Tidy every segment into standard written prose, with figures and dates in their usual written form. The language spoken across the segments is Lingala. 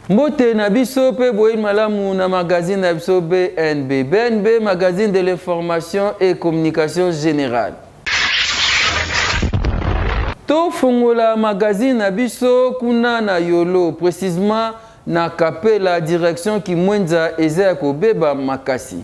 Mbote na biso pe boyi malamu na magazine na biso BNB. BNB, magazine de l'information et communication générale. To fongola magazine na biso kuna na yolo, précisément na Kapela direction ki mwenza eza kobeba makasi.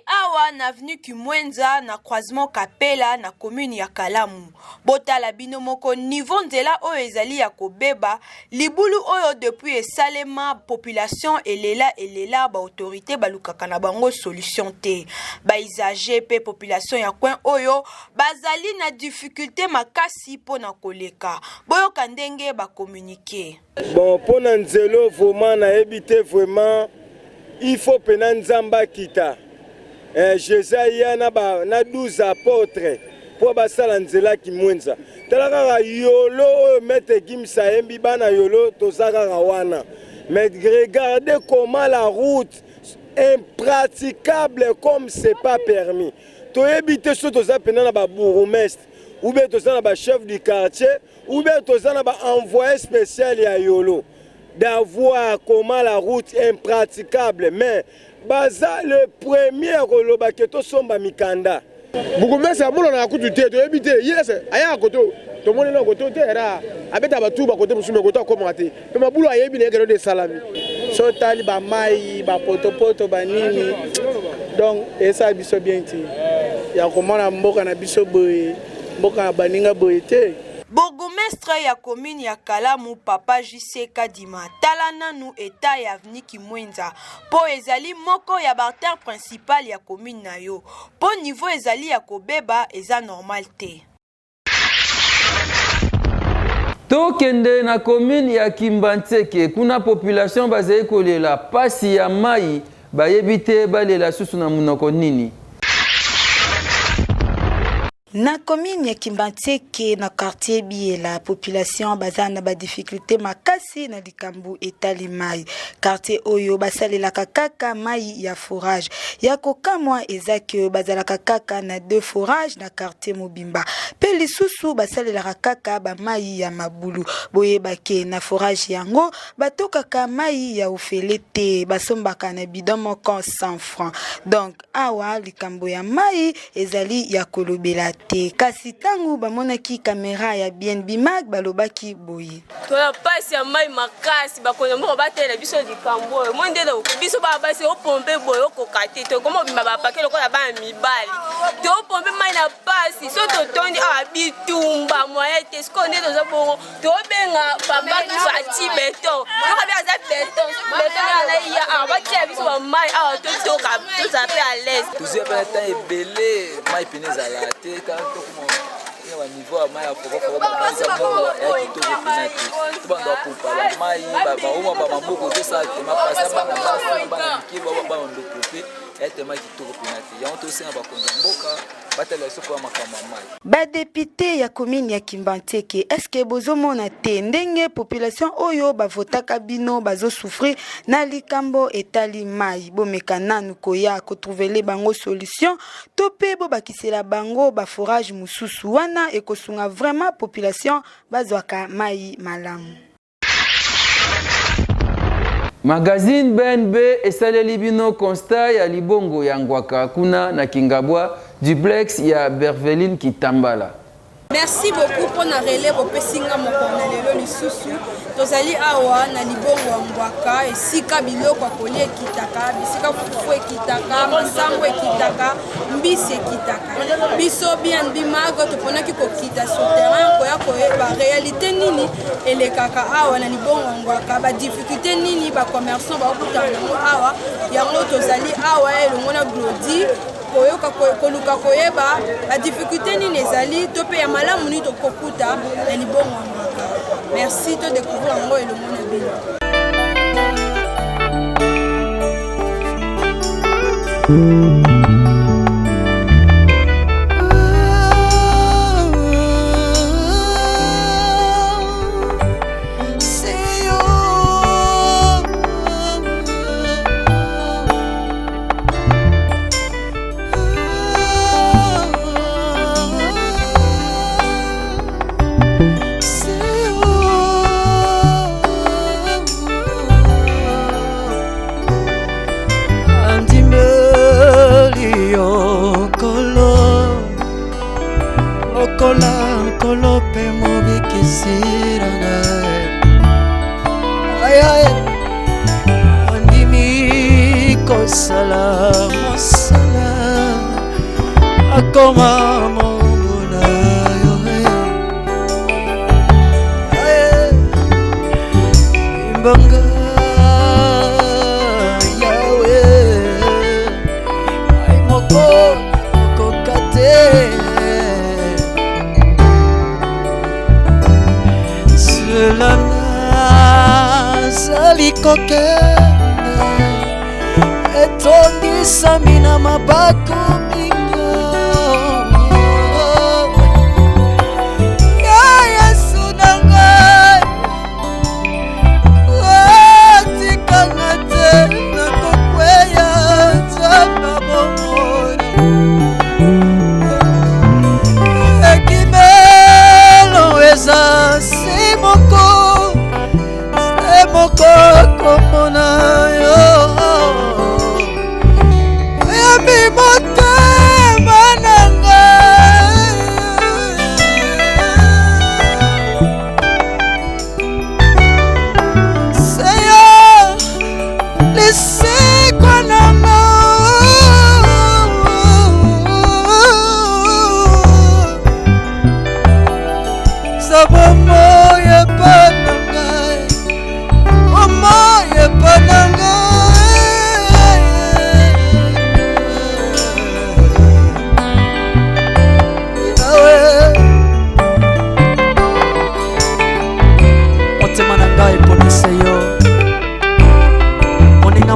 Awa na avenue Kimwenza na croisement Kapela na commune ya Kalamu. Botala bino moko niveau nzela oyo ezali ya kobeba libulu oyo depuis esalema population elela ba autorité balukaka na bango solution te. Ba isage pe population ya coin oyo bazali na difficulté makasi pona koleka. Boyoka ndenge ba communiquer. Bon pona nzelo vraiment na ebité vraiment il faut pena nzamba kita. Jésus na 12 apôtres pour basala nzela Kimwenza. Talaka yolo mette Gimsa embi bana yolo tozaka wana. Mais regardez comment la route est impraticable comme c'est pas permis. To éviter ce toza pena na ba bourgmestre ou bien toza na ba chef du quartier ou bien toza na ba envoyé spécial ya yolo d'avoir comment la route est impraticable mais baza le premier koloba keto somba mikanda bukumesa mulo na kutu te to ebite yese aya koto to moni na koto te era abeta batu ba koto musume koto akoma te to mabulu ayebi na ngelo de salami so tali ba mai ba poto ba nini donc esa biso bien ti ya komona mboka na biso boye mboka na baninga boye te. Bourgmestre ya commune ya Kalamu Papa JC Kadima talana nu eta ya avenue Kimwenza po ezali moko ya barrière principale ya commune na yo po niveau ezali ya kobeba eza normal te. Tokende na commune ya Kimbantseke kuna population bazali kolela pasi ya mai bayebite balela susu na munoko nini. Na commune ya Kimbantseke na quartier bi la population bazana ba difficulté makasi na likambu etali mai quartier oyo basalela kaka mai ya forage ya kokamwa ezaki bazala kaka na 2 forage na quartier Mobimba pe lisusu basalela kaka ba mai ya mabulu boyeba ke na forage yango batokaka mai ya ufelete basombaka na bidon moko 100 francs donc awa likambu ya mai ezali ya kolobela te kasi tangu bamonaki kamera ya BNB Mag balobaki boye to ya pasi ya mai makasi bakonya moko batela biso likambo mo ndelo biso ba basi opompe boye okokate to komo bimba ba pakelo ko ya ba mibali to opompe mai na pasi so to tondi a bitumba moye te sko ndelo za bongo to benga baba ki fati beton to ka bia za beton na ya a ba tia biso ba mai a to ka to za pe à l'aise to zia pa ta ebele mai pineza la te ka au niveau à mai afoko ba za bongo ya kitoko pinati to bando akupa ba mai ba uma ba maboko to sa te mapasa bana bana kibo ba ndo kope ete mai kitoko pinati ya onto senga ba konza mboka batela soko makama mai ba député ya commune ya Kimbantseke est-ce que bozomona te ndenge population oyo ba votaka bino bazo souffrir na likambo etali mai bomeka nanu koya ko trouver les bango solution to pe bo bakisela bango ba forage mususu wana ekosunga vraiment population bazwaka mai malamu. Magazine BNB esaleli bino constat ya libongo ya ngwaka kuna na Kingabwa duplex ya Berveline Kitambala. Merci beaucoup pour na relais opesinga mokona lelo lisusu tozali awa na libongo ya ngwaka esika biloko kolie kitaka bisika fufu ekitaka masango ekitaka mbisi ekitaka biso BNB Mag toponaki kokita sur terrain koya koyeba réalité nini elekaka awa na libongo ya ngwaka ba difficulté nini ba commerçant ba okutana awa yango tozali awa elongo na Glody koyoka koluka koyeba la difficulté nini ezali to pe ya malamu ni to kokuta na libongo ngaka. Merci to découvrir ngo et le monde bino. likolo pe mobikisiranga ayaye andimi kosala mosala akoma monguna yo imbanga yawe ay moko kokate selana salikoke etondisa mina mabako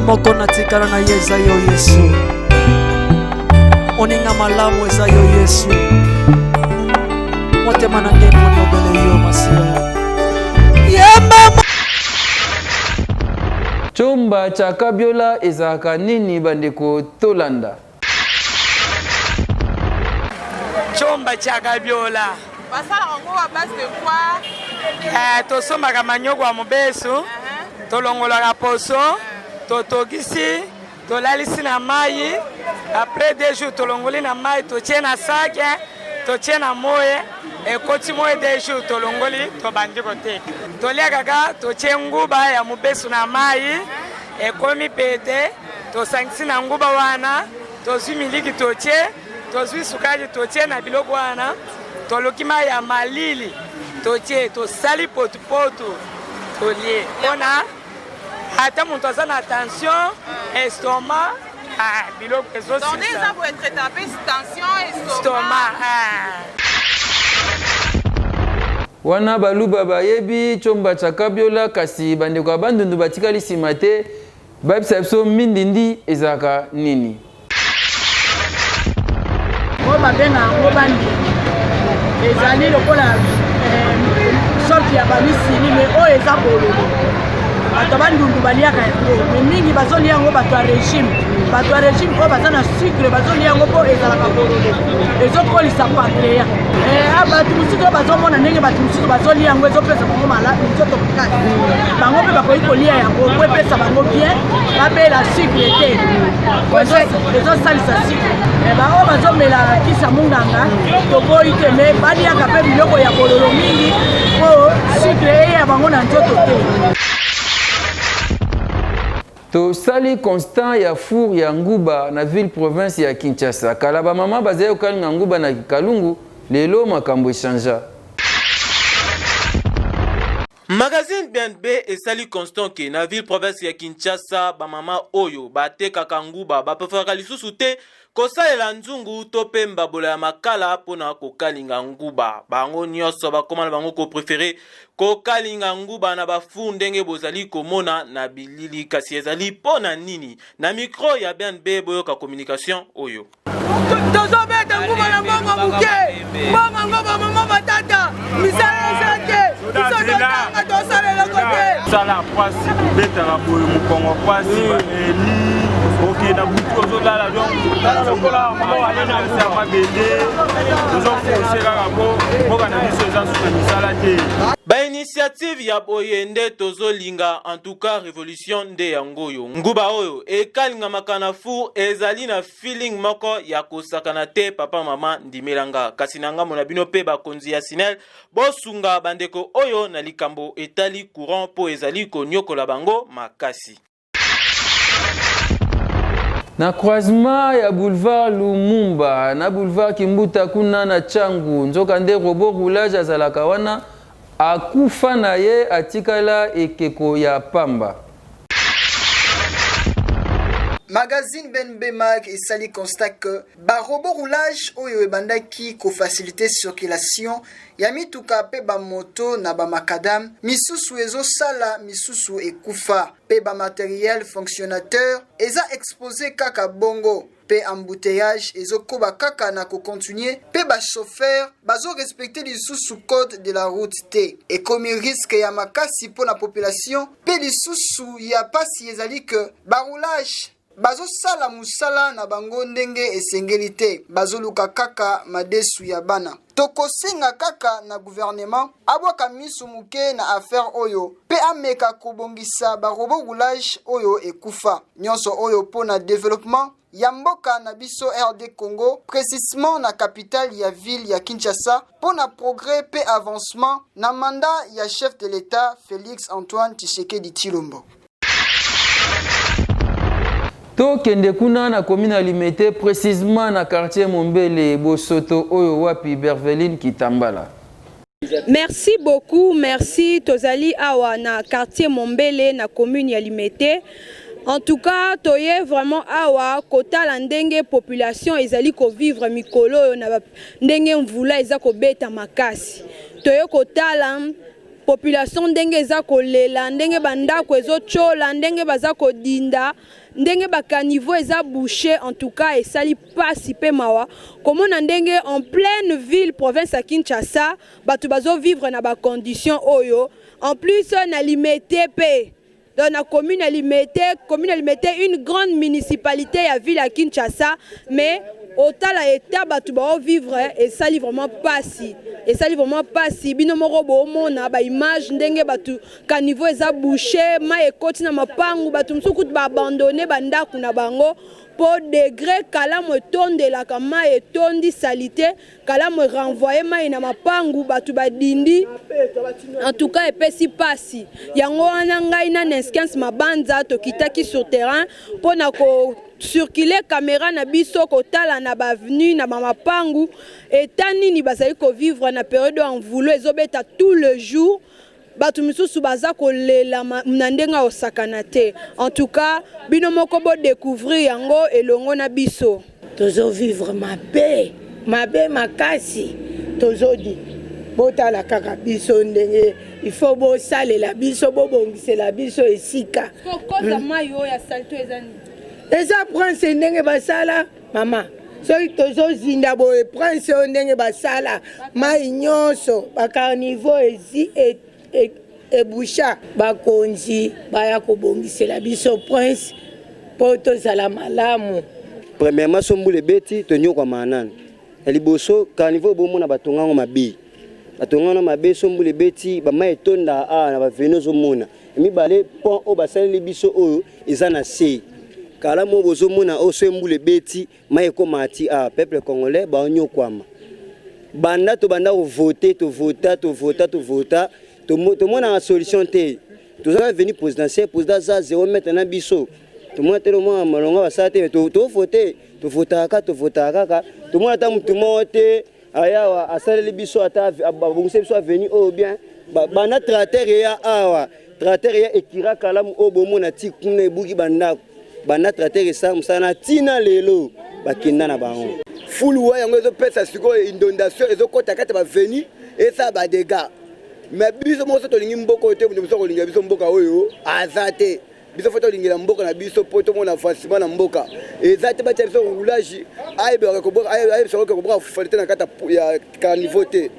moko natikala na ye eza yo Yesu oninga malamu eza yo Yesu motema na ngai moniobele yo masia yemba chomba cha kabiola ezaka nini bandeko tolanda chomba cha kabiola basala ngo ba base de quoi tosombaka manyoko ya mobesu tolongolaka poso totokisi tolalisi na mai après 2 jours tolongoli na mai totie na sake totie na moye ekoti moye 2 jours tolongoli tobandi koteka toliakaka totie nguba ya mobesu na mai ekomi pete tosangisi na nguba wana tozwi miliki totie tozwi sukali totie na biloko wana toluki mai ya malili totie tosali potupotu tolie mpona ata moto aza na tension estomac biloko ezosisa pour être tapé tension estomac wana baluba bayebi chomba cha kabiola kasi bandeko ya bandundu batikali nsima te babisa biso mindindi ezalaka nini oyo babenga yango bandindi ezali lokola sorte ya bamisini me oyo eza bololo bato bandundu baliaka yango me mingi bazolia yango bato ya régime oyo baza na sucre bazolia yango mpo ezalaka bololo ezokolisa pancréa bato mosusu oyo bazomona ndenge bato mosusu bazolia yango ezopesa bango malamu nzoto makasi bango mpe bakoki kolia yango po epesa bango bien babela sucre te ezosalisa sucre baoyo bazomela kisa munganga toboyi te me baliaka mpe biloko ya bololo mingi po sucre eya bango na nzoto te tosali constant ya four ya nguba na ville province ya Kinshasa kala bamama bazali kokalinga nguba na Kalungu lelo makambo echangea magazine BNB esali constant ke na ville province ya Kinshasa bamama oyo batekaka nguba bapefaka lisusu te kosalela nzungu to pe mbabola ya makala pona kokalinga nguba bango nyonso bakoma na bango ko préféré kokalinga nguba na bafu ndenge bozali komona na bilili kasi ezali pona nini na micro ya BNB boyoka communication oyo tozobeta nguba na mbongo muke mbongo ngoba mama batata misala ezate tozotanga tosalela kote sala kwasi betaka boyo mukongo kwasi eli ok na butu ozolala donc lokola moko alena esa mabende tozofonse kaka po mboka na biso eza suka misala te initiative ya boyende tozolinga en tout cas révolution nde yangoyo nguba oyo ekalingamaka na fu ezali na feeling moko ya kosakana te papa mama ndimelanga kasi na ngambo na bino pe bakonzi ya sinel bosunga bandeko oyo na likambo etali courant po ezali konyokola bango makasi. Na croisement ya boulevard Lumumba na boulevard Kimbuta kuna na Changu nzoka nde robot roulage azalaka wana akufa na ye atikala ekeko ya pamba. Magazine BNB Mag et Sali constate que ba robot roulage oyo ebandaki ko faciliter circulation ya mituka pe ba moto na ba makadam misusu ezo sala misusu ekufa pe ba matériel fonctionnateur eza exposé kaka bongo pe embouteillage ezo koba kaka na ko continuer pe ba chauffeur bazo respecter lisusu code de la route T et comme risque ya makasi pour la population pe lisusu ya pasi ezali que ba roulage bazo sala musala na bango ndenge esengeli te bazoluka kaka madesu ya bana tokosenga kaka na gouvernement abwaka misu muke na affaire oyo pe ameka kobongisa ba robot roulage oyo ekufa nyonso oyo pona développement ya mboka na biso RD Congo précisément na capitale ya ville ya Kinshasa pona progrès pe avancement na mandat ya chef de l'État Félix Antoine Tshisekedi Tshilombo. To kende kuna na commune alimete précisément na quartier Mombele Bosoto oyo wapi Berveline Kitambala. Merci beaucoup, merci Tozali awa na quartier Mombele na commune alimete. En tout cas, toye vraiment awa kotala ndenge population ezali ko vivre mikolo na ndenge mvula eza ko beta makasi. Toye kotala population ndenge eza ko lela ndenge bandako ezo chola ndenge baza ko dinda ndenge bakaniveau eza bouché en tout cas esali pasi pe mawa komona ndenge en pleine ville province à Kinshasa batu bazo vivre na ba condition oyo en plus na limité pe dans la commune alimete une grande municipalité à ville à Kinshasa mais autant la état batu ba vivre et ça vraiment passi bino moko bo mona ba image ndenge batu kaniveau eza bouché ma ekoti na mapangu batu msuku ba abandonner bandaku na bango pour degré kalamu etonde la kama etondi salité kalamu renvoyer mai na mapangu batu badindi en tout cas epesi pasi yango wana ngai na neskens mabanza tokitaki sur terrain pona ko circuler caméra na biso kotala na bavenu na mapangu etani ni bazali ko vivre na période en voulo ezobeta tout le jour batu misusu baza kolela na ndenga osakana te. En tout cas bino moko bo découvrir yango elongo na biso tozo vivre mabe makasi tozodi botala kaka biso ndenge il faut bo salela biso bo bongisela biso esika koza mayo ya salto ezani eza prince ndenge basala mama soki tozozinda boye prince ndenge basala mai nyonso bacarnivore ezi ebusha bakonzi baya kobongisela biso prince po tozala malamu. Premièrement sombule beti tonyoka manana liboso carnivore bomona batongango mabi batongango mabe sombule beti bama etonda na baveno zomona mibale pont o basali biso oyo eza na se kala mo bozomona o sombule beti mai komati peuple congolais baonyokwama banda to banda voter to vota to mona na solution te tozala venu présidentiel président za 0 mètre na biso to mona telo mwa malonga basala te to vota kaka to mona ta mutu mote ayawa asaleli biso ata babongise biso venu o bien bana traiter ya awa traiter ya ekira kalamu o bomona ti kuna ebuki bandako bana traiter ça musana tina lelo bakinda na bango fulu wa yango ezopesa sikoyo inondation ezokota kati baveni esa badega mais biso moso tolingi mboko te mutu moso kolinga biso mboka oyo aza te biso fo tolingela mboka na biso po tomona avancement na mboka eza te batia biso roulage ayebaka kobra falite na kati ya carnivore te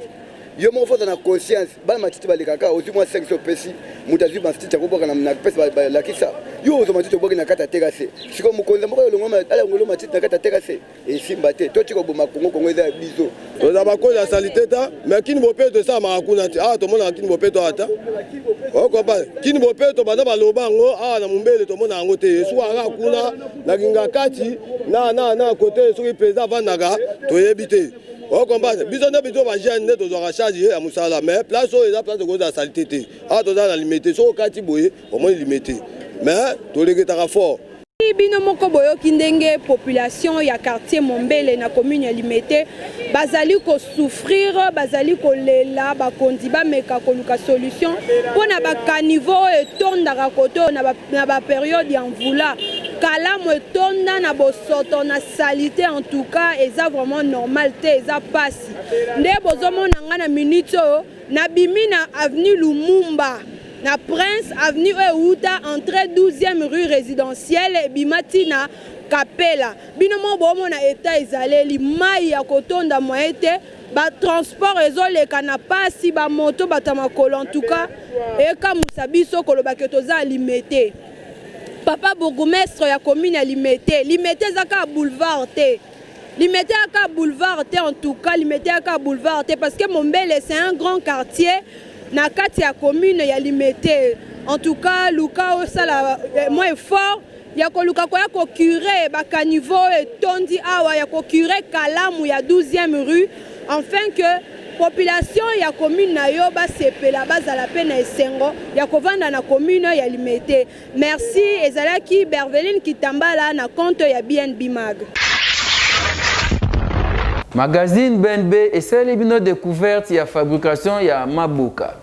yo moko foza na conscience bana matiti balekaka aussi moi 5 opesi mutu azwi matiti akoboka na pesa balakisa yo zo matito boki na kata tekase siko mukonza moko longo ala ngolo matito na kata tekase e simba te to tiko boma kongo eza biso to za bakola salite ta mais kini bopeto sa makuna ti to mona kini bopeto ata oko ba kini bopeto bana baloba ngo na mumbele to mona ngo te su anga kuna na ginga kati na côté soki président vandaga to yebite o comprendre biso ne biso ba jeune ne to zo charge ya musala mais place o eza place de goza salite te to za na limité so kati boye au moins limité mais to legeta fort bino moko boyoki ndenge population ya quartier Mombele na commune ya Limete bazali ko souffrir bazali ko lela bakondi ba meka koluka solution pona ba caniveau etondaka koto na ba période ya mvula kalamu etonda na bosoto na salité en tout cas eza vraiment normal te eza pasi nde bozomona nga na minute na bimina avenue Lumumba na Prince avenue Euta entrée 12e rue résidentielle Bimatina Kapela bino mo bomo na état ezaleli mai ya kotonda moete ba transport ezoleka na pasi ba moto batamakolo en tout cas eka musabiso koloba ke toza Limete papa bourgmestre ya commune ya Limete zaka boulevard te Limete aka boulevard te en tout cas Limete aka boulevard te parce que Mombele c'est un grand quartier na kati ya commune ya Limete en tout cas luka osala moins fort ya ko luka ko ya ko curé ba caniveau etondi awa ya ko curé kalamu ya 12e rue afin que population ya commune na yo ba sepela bazala pe na esengo ya kovanda na commune ya Limete. Merci ezalaki Berveline Kitambala na compte ya BNB Mag. Magazine BNB et c'est une découverte ya fabrication ya maboka.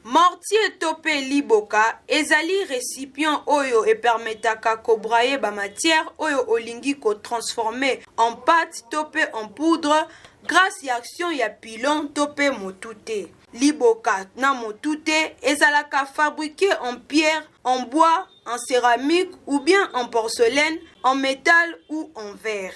Mortier topé liboka ezali récipient oyo et permetaka ko brailler ba matière oyo olingi ko transformer en pâte topé en poudre grâce à action ya pilon topé motute. Liboka na motute ezalaka fabriqué en pierre, en bois, en céramique ou bien en porcelaine, en métal ou en verre.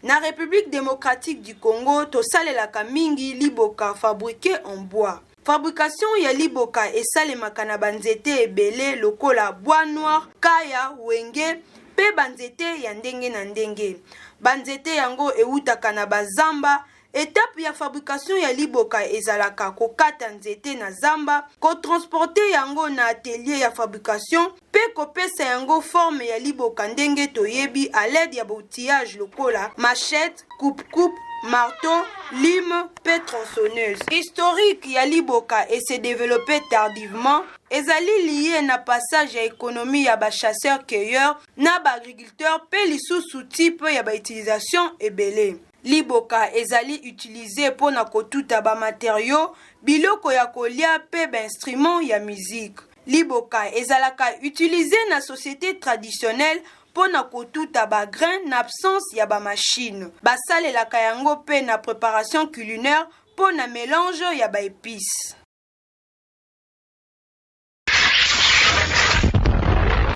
Na République démocratique du Congo, tosalelaka mingi liboka fabriqué en bois. Fabrication ya liboka esalemaka na banzete ebele lokola bois noir, kaya, wenge, pe banzete ya ndenge na ndenge. Banzete yango eutaka na bazamba. Étape ya fabrication ya liboka ezalaka kokata nzete na zamba, ko transporter yango na atelier ya fabrication, pe kopesa yango forme ya liboka ndenge toyebi à l'aide ya outillage lokola machette, coupe-coupe, marteau, lime, pe tronçonneuse. Historique ya liboka et s'est développé tardivement, ezali lié na passage ya économie ya ba chasseur-cueilleur, na ba agriculteur pe lisusu type ya ba utilisation ebele. Liboka ezali utilisé pour na kotuta ba matériaux, biloko ya kolia pe ba instrument ya musique. Liboka ezalaka utilisé na société traditionnelle pour na kotuta ba grain na absence ya ba machine. Basalelaka yango pe na préparation culinaire pour na mélange ya ba épices.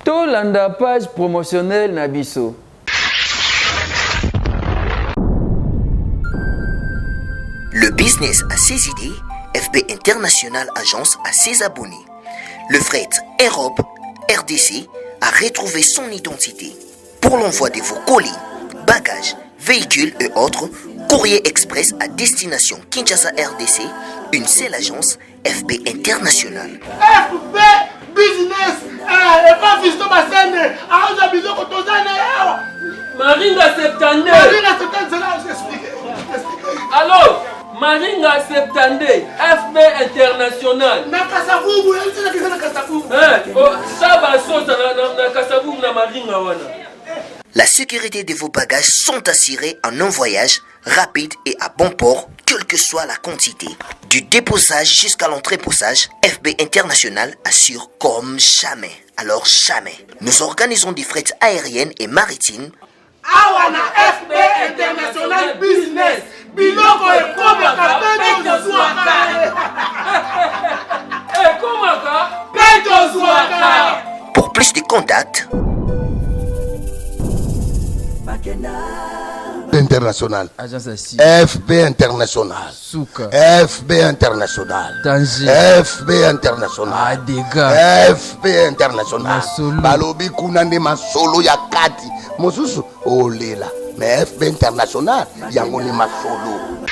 Tolanda page promotionnelle na biso. Le business a ses idées, FB International Agence a ses abonnés. Le fret Europe, RDC, a retrouvé son identité. Pour l'envoi de vos colis, bagages, véhicules et autres, courrier express à destination Kinshasa RDC, une seule agence, FB International. FB Business, et pas Fisto Bassene, Aouja Bizoko Tozane, Maringa 72. Maringa 72, c'est là où j'explique. Alors Maringa 72, FB International. Na Kasavubu, elle dit que na Kasavubu. Ça va sauter na Kasavubu na Maringa wana. La sécurité de vos bagages sont assurées en un voyage rapide et à bon port, quelle que soit la quantité. Du déposage jusqu'à l'entreposage, FB International assure comme jamais. Alors jamais. Nous organisons des frais aériennes et maritimes. Awana FB International Business. Biloko ekomaka peto zwaka. Ekomaka peto zwaka. Pour plus de contacts. International. International. Agence Assis. FB International. Souka. FB International. Danger. FB International. Adega. FB International. Masolo. Balobi kunande masolo ya kati. Mosusu olela. Mais FB International yango ni masolo.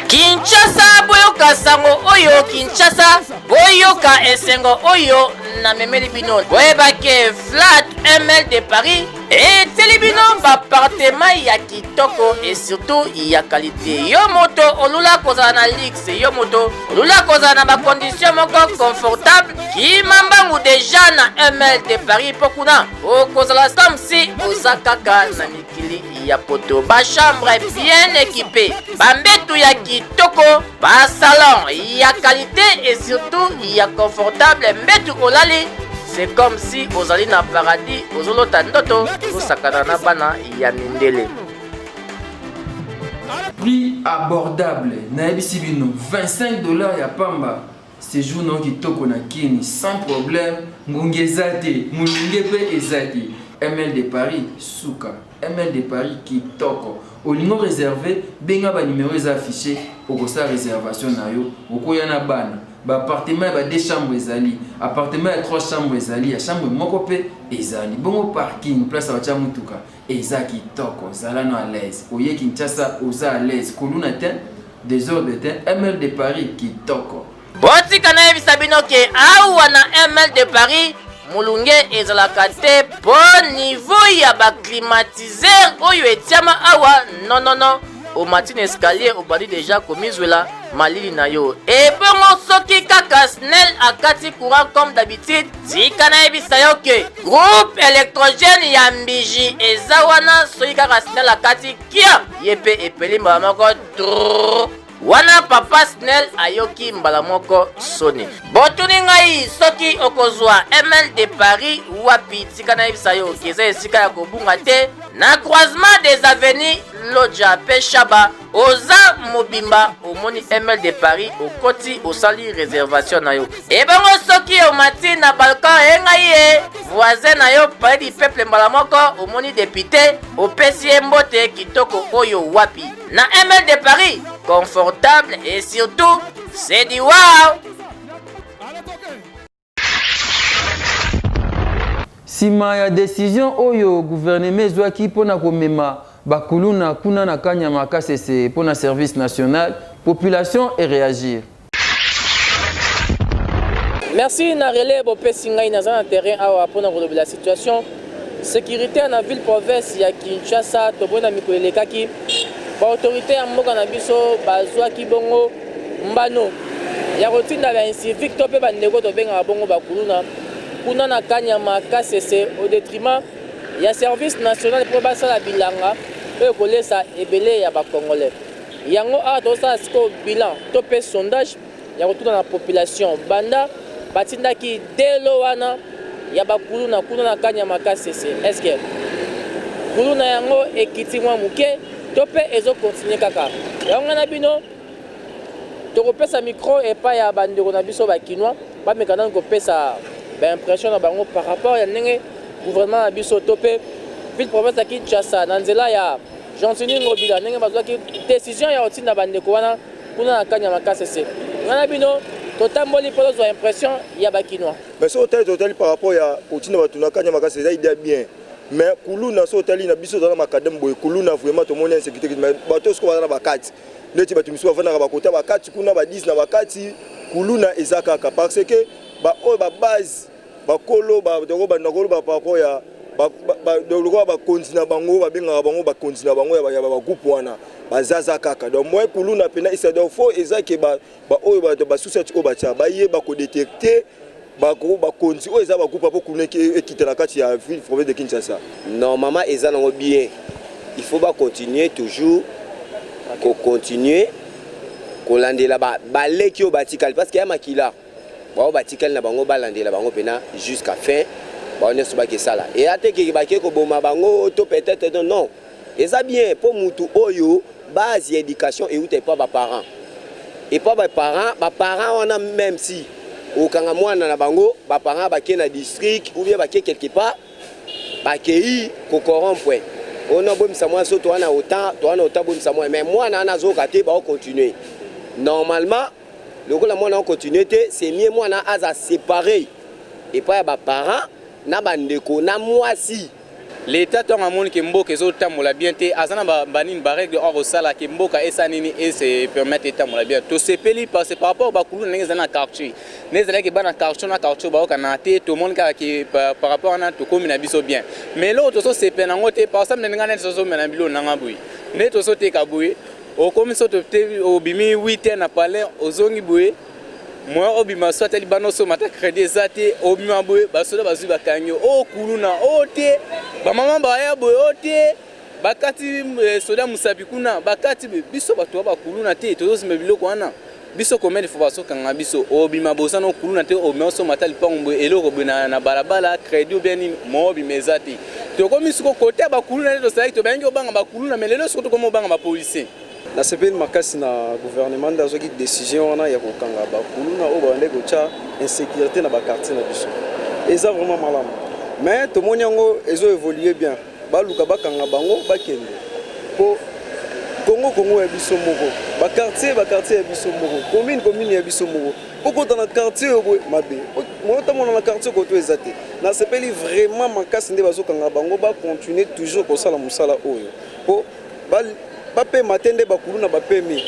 Kinshasa boyoka sango oyo Kinshasa boyoka esengo oyo na memeli bino boyebake Flat ML de Paris eteli bino bapartema ya kitoko et surtout ya qualité. Yo moto olula kozala na luxe, yo moto olula kozala na bacondition moko confortable kimambangu deja na ML de Paris pokuna okozala comme si oza kaka na mikili ya poto. Ba chambre bien équipée, bambetu ya kitoko, ba salon ya qualité et surtout ya confortable. Mbetu olali c'est comme si ozali na paradis ozolota ndoto osakana na bana ya mindele. Prix abordable na ebisi bino $25 ya pamba. Séjour non kitoko na kini sans problème. Ngungi ezate mulunge pe ezate. ML de Paris Souka. ML de Paris kitoko. Olingo réservé benga ba numéro est affiché au sa réservation na yo okoya na bana. Ba appartement ba 2 chambres ezali, appartement ya 3 chambres ezali, ya chambre moko pe ezali. Bongo parking place à mutuka eza kitoko, zala na à l'aise. Oye Kinshasa oza à l'aise. Koluna ten désordre ten ML de Paris kitoko. Botika na yebisa bino ke awa na ML de Paris mulunge ezalaka te po niveau ya ba climatiseur oyo etiama awa non au matin escalier obali déjà komizwela malili na yo et bongo soki kaka snel akati courant comme d'habitude tika na yebisa yo ke groupe électrogène ya mbiji eza wana soki kaka snel akati kia yepe epeli mbala moko wana papa snel ayoki mbala moko soni botuni ngai soki okozwa ML de Paris wapi tika na yebisa yo keza esika ya kobunga te na croisement des avenues Lodja Peshaba oza mobimba omoni ML de Paris okoti osali réservation na yo e bongo soki omati na balcon engai ye voisin na yo palais du peuple mbala moko omoni député opesi mbote kitoko oyo wapi na ML de Paris confortable et surtout c'est du wow. Sima ya décision oyo gouvernement ezwaki pona komema bakuluna kuna na kanyama kasese pona service national population et réagir. Merci na relais bopesi ngai na zana terrain awa pona koloba la situation sécurité na ville province ya Kinshasa tobona mikolo elekaki ba autorité ya mboka na biso bazwaki bongo mbano ya kotinda ba civique to pe bandeko to benga bongo bakuluna kuna na kanyama kasese au détriment ya service national pour basala bilanga pe kolesa ebele ya ba congolais yango a to sa siko bilan to pe sondage ya kotuna na population banda batindaki delo wana ya bakuluna kuna na kanyama kasese est-ce que kuluna yango ekiti mwa muke to pe ezo continuer kaka yango na bino to kopesa micro et pas ya bandeko na biso ba kinwa ba mekana ko pesa ba impression na bango par rapport ya ndenge gouvernement na biso to pe ville province ya Kinshasa na nzela ya Jean-Sini Ngobila ndenge bazwaki décision ya otinda bandeko wana kuna na kanyama kasese ngana bino totamboli po zo impression ya ba kinwa mais so total par rapport ya otinda batuna kanyama kasese ça idée bien. Mais kuluna so tali na biso dans makadem boy kuluna vraiment to moni insécurité mais bato sko bana bakati neti bato miso bafana ba kota bakati kuna ba 10 na bakati kuluna ezaka ka parce que ba o ba base ba kolo ba doko ba nakolo ba rapport ya ba doko ba continue bango ba benga bango ba continue bango ya ba groupe wana bazaza kaka donc moi kuluna pena isa donc faut ezaki ba o ba succès ko ba cha ba ye ba ko détecter bako bakonzi o eza bakupa po kuneki ekitela kati ya ville province de Kinshasa. Normalement eza nango bien. Il faut ba continuer toujours ko continuer ko landela ba leki o batikal parce que ya makila. Ba batikal na bango ba landela bango pena jusqu'à fin. Ba on est ba ke sala. Et ateke ba ke ko boma bango to peut-être non. Eza bien pour mutu oyo base éducation et ou t'es pas ba parents. Et pas ba parents on a même si au Kangamwana na bango, ba parents ba na district ou bien ba quelque part, ba kei ko corrompre. on a beau moi so toi na autant beau moi mais moi na zo kate ba continuer normalement le ko la moi na continuer c'est mieux moi na aza séparer et pas ba parents na bandeko na moi si l'état ton amoni ke mboka ezotambola bien te azana banini ba règle or osala ke mboka esanini et se permettre etambola bien to sepeli parce par rapport ba kulu ndenge zana quartier nezala ke bana quartier na quartier ba okana te to monde ka ke par rapport na to komi na biso bien mais l'autre so sepena ngote par exemple ndenge na so mena bilo na ngabui ne to so te ka buye o komi so to te obimi 8 na palais ozongi buye moi obima so te libano so mata crédit zate obima buye basoda bazu bakanyo o kuluna o te ba mama ba ya boye o te bakati soda musapi kuna bakati biso bato ba kuluna te to zo biloko wana biso komedi fo baso kanga biso obima bosana kuluna te o meso mata lipango eloko bina na balabala crédit bien mo obimeza te to komi siko côté ba kuluna to sai to bengi obanga ba kuluna mais lelo siko to komo banga ba policier na sepeli makasi na gouvernement d'azoki décision wana ya kokanga ba kuluna o bande ko cha insécurité na ba quartier na biso eza vraiment malamu mais to moni yango ezo évoluer bien ba luka bakanga bango bakende po Congo ya biso moko ba quartier ya biso moko commune ya biso moko poko dans le quartier obo mabe mota mona na quartier ko to ezate na sepeli vraiment makasi nde bazokanga bango ba continuer toujours ko sala musala oyo po ba pe matende ba kuluna ba pemi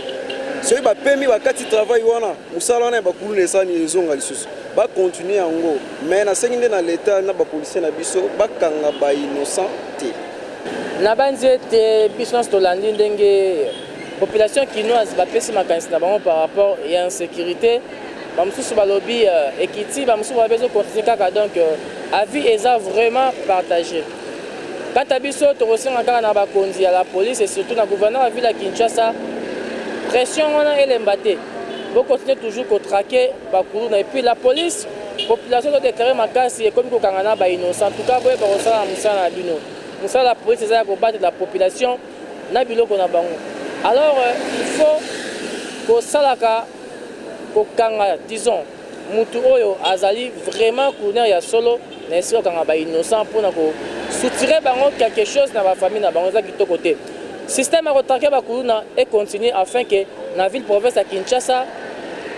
so ba pemi ba kati travail wana musala wana ba kuluna esani ezonga lisusu ba continuer yango mais na senginde na l'état na ba policier na biso ba kanga ba innocent te na banzete business to landi ndenge population kinoise ba pesi makanisi na bango par rapport à insécurité ba mususu ba lobby ekiti ba mususu ba bezo continuer kaka donc avis eza vraiment partagé. Quant à biso to resenga kaka na ba konzi ya la police et surtout na gouverneur de ville de Kinshasa pression on a elembate vous continuez toujours à traquer ba kuluna et puis la police population doit déclarer makasi et comme ko kangana ba innocent en tout cas boye ba osala musala bino musala la police eza ko battre la population na biloko na bango alors il faut ko salaka ko kanga disons mutu oyo azali vraiment kuluna ya solo na esiko kanga ba innocent pour na ko soutirer bango quelque chose na ba famille na bango za kitoko te système à retraquer ba kuluna et continuer afin que na ville province à Kinshasa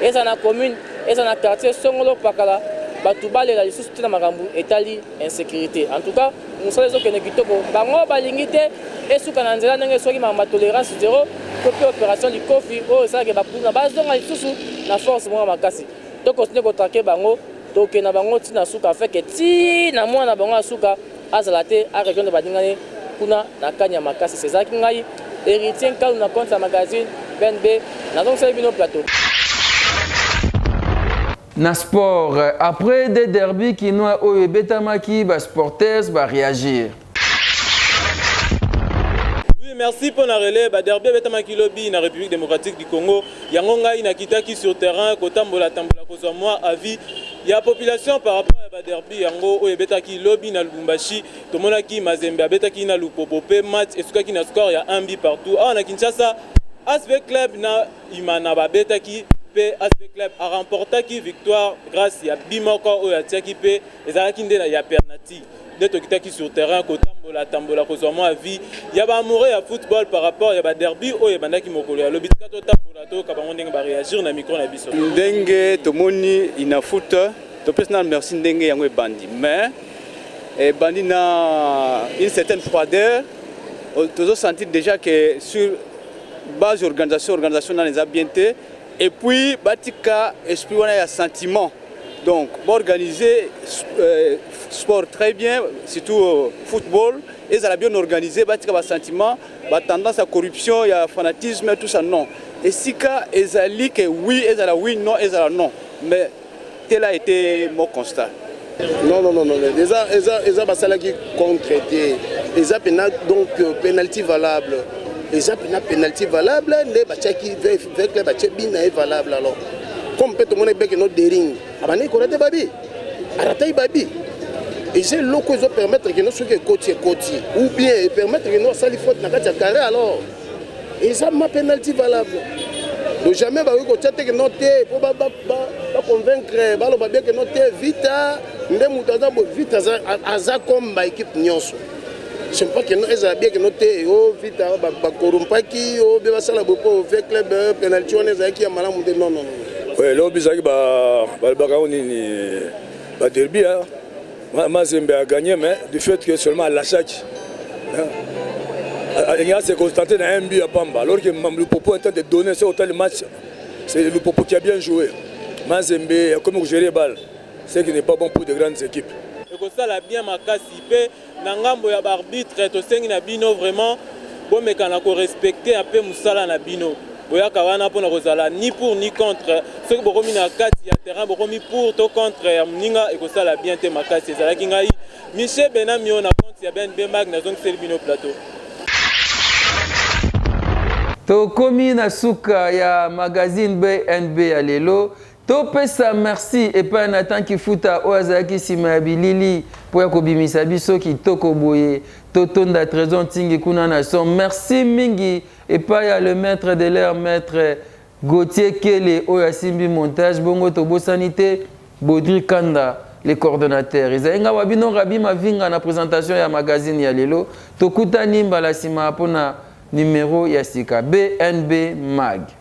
et dans la commune et dans le quartier songolo pakala batu balela lisusu tina makambu etali insécurité en tout cas musala zo kene kitoko bango balingite esuka na nzela ndenge soki ma tolérance zéro copie opération likofi o ça ke bakuna bazonga lisusu na force mo makasi to continuer ko traquer bango to ke na bango tina suka fait que ti na mwana bango asuka azalate a région de badingane kuna na kanya makasi c'est ça ki ngai héritier kalu na compte magazine BNB na donc c'est bino plateau. Na sport, après des derbies qui n'ont pas betamaki, les sporters vont réagir. Oui, merci pour la relais. Derby betamaki lobby na République démocratique du Congo. Yangonga inakitaki sur terrain, kotambola tambola kozwa moi avis. Il y a population par rapport à derby yango oyo betaki lobby na Lubumbashi, tomonaki Mazembe betaki na Lupopope match et sukaki na score ya 1 but partout. Ah na Kinshasa, ASV Club na imana ba betaki P ASV Club a remporté qui victoire grâce à Bimoko ou à Tiakipe et Zarakinde na ya Pernati. D'être qui sur terrain kotambola tambola kozoma avis. Il y a ba amoureux à football par rapport à ba derby ou ya bandaki mokolo ya lobby kato tambola to kabango ndenge ba réagir na micro na biso. Ndenge tomoni ina foot to personnel merci ndenge yango bandi mais bandi na une certaine froideur tous sentir déjà que sur base organisation dans les habiletés et puis batika esprit on a un sentiment donc organiser sport très bien surtout football et ça a bien organisé batika ba sentiment ba tendance à corruption il y a fanatisme tout ça non et si cas ezali que oui ezala oui non ezala non mais tel a été mon constat. Non. Eza basala qui concrété. Eza donc penalty valable. Eza penalty valable. Les bachaki avec les bachebina est valable alors. Comme peut tout le monde bec notre dering. Abane korate babi. Aratai babi. Et c'est loko ils permettre que nous soyons côtier ou bien permettre que nous sali faute na kati carré alors. Eza ma penalty valable. Donc jamais ba ko tete que noter pour ba convaincre ba lo ba bien que noter vita ndé mutaza bo vita aza comme ba équipe nyonso je ne pense que nous avons bien que nous avons vite bakorumpaki obe basala bopo avec club penalty on est qui a malamu non non. Oui, là bizaki ni derby hein. Mazembe a gagné mais du fait que seulement à l'achat. Il a s'est constaté dans un but à Pamba alors que le Popo est en train de donner ce autant de match. C'est le Popo qui a bien joué. Mazembe a comme gérer balle. C'est qui n'est pas bon pour de grandes équipes. Ça l'a bien makasi pe na ngambo ya arbitre to sengi na bino vraiment bon mekana ko respecter un peu musala na bino boyaka wana pona kozala ni pour ni contre ce que bokomi na kati ya terrain bokomi pour to contre ya mninga e ko sala bien te makasi ezala ki ngai Michel Benamio na compte ya Ben Bemag na zone sel bino plateau to komi na suka ya magazine BNB ya lelo topesa merci epai na tant kifuta oyo azalaki nsima ya bilili mpo ya kobimisa biso kitoko boye totonda trésor ntingi kuna na son merci mingi epai ya le maître de l'air maître Gauthier Kele oyo asimbi montage bongo tobosani te Baudry Kanda le coordonnateur ezali nga wabino Rabi Mavinga na présentation ya magazine ya lelo tokutani mbala nsima mpona numéro ya sika BNB Mag.